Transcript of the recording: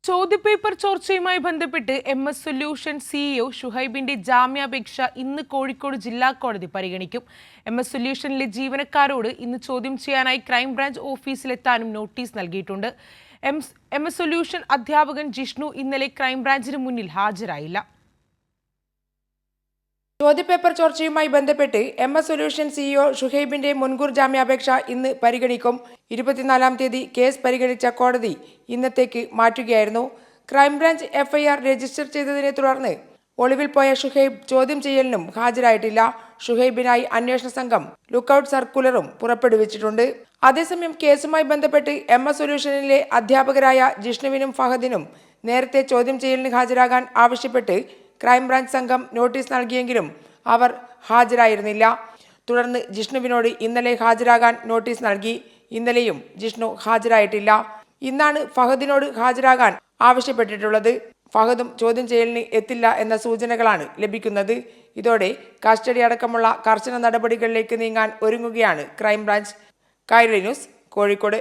ചോദ്യപേപ്പർ ചോർച്ചയുമായി ബന്ധപ്പെട്ട് MS solution CEO ഷുഹൈബിന്റെ ജാമ്യാപേക്ഷ ഇന്ന് കോഴിക്കോട് ജില്ലാ കോടതി പരിഗണിക്കും. MS സൊല്യൂഷനിലെ ജീവനക്കാരോട് ഇന്ന് ചോദ്യം ചെയ്യാനായി ക്രൈംബ്രാഞ്ച് ഓഫീസിലെത്താനും നോട്ടീസ് നൽകിയിട്ടുണ്ട്. MS സൊല്യൂഷൻ അധ്യാപകൻ ജിഷ്ണു ഇന്നലെ ക്രൈംബ്രാഞ്ചിന് മുന്നിൽ ഹാജരായില്ല. ചോദ്യപേപ്പർ ചോർച്ചയുമായി ബന്ധപ്പെട്ട് MS സൊല്യൂഷൻ CEO ഷുഹൈബിന്റെ മുൻകൂർ ജാമ്യാപേക്ഷ ഇന്ന് പരിഗണിക്കും. 24-ാം തീയതി കേസ് പരിഗണിച്ച കോടതി ഇന്നത്തേക്ക് മാറ്റുകയായിരുന്നു. ക്രൈംബ്രാഞ്ച് FIR രജിസ്റ്റർ ചെയ്തതിനെ തുടർന്ന് ഒളിവിൽ പോയ ഷുഹൈബ് ചോദ്യം ചെയ്യലിനും ഹാജരായിട്ടില്ല. ഷുഹൈബിനായി അന്വേഷണ സംഘം ലുക്കൌട്ട് സർക്കുലറും പുറപ്പെടുവിച്ചിട്ടുണ്ട്. അതേസമയം കേസുമായി ബന്ധപ്പെട്ട് MS സൊല്യൂഷനിലെ അധ്യാപകരായ ജിഷ്ണുവിനും ഫഹദിനും നേരത്തെ ചോദ്യം ചെയ്യലിന് ഹാജരാകാൻ ആവശ്യപ്പെട്ട് ക്രൈംബ്രാഞ്ച് സംഘം നോട്ടീസ് നൽകിയെങ്കിലും അവർ ഹാജരായിരുന്നില്ല. തുടർന്ന് ജിഷ്ണുവിനോട് ഇന്നലെ ഹാജരാകാൻ നോട്ടീസ് നൽകി. ഇന്നലെയും ജിഷ്ണു ഹാജരായിട്ടില്ല. ഇന്നാണ് ഫഹദിനോട് ഹാജരാകാൻ ആവശ്യപ്പെട്ടിട്ടുള്ളത്. ഫഹദും ചോദ്യം ചെയ്യലിന് എത്തില്ല എന്ന സൂചനകളാണ് ലഭിക്കുന്നത്. ഇതോടെ കസ്റ്റഡി അടക്കമുള്ള കർശന നടപടികളിലേക്ക് നീങ്ങാൻ ഒരുങ്ങുകയാണ് ക്രൈംബ്രാഞ്ച്. കൈരളി ന്യൂസ്, കോഴിക്കോട്.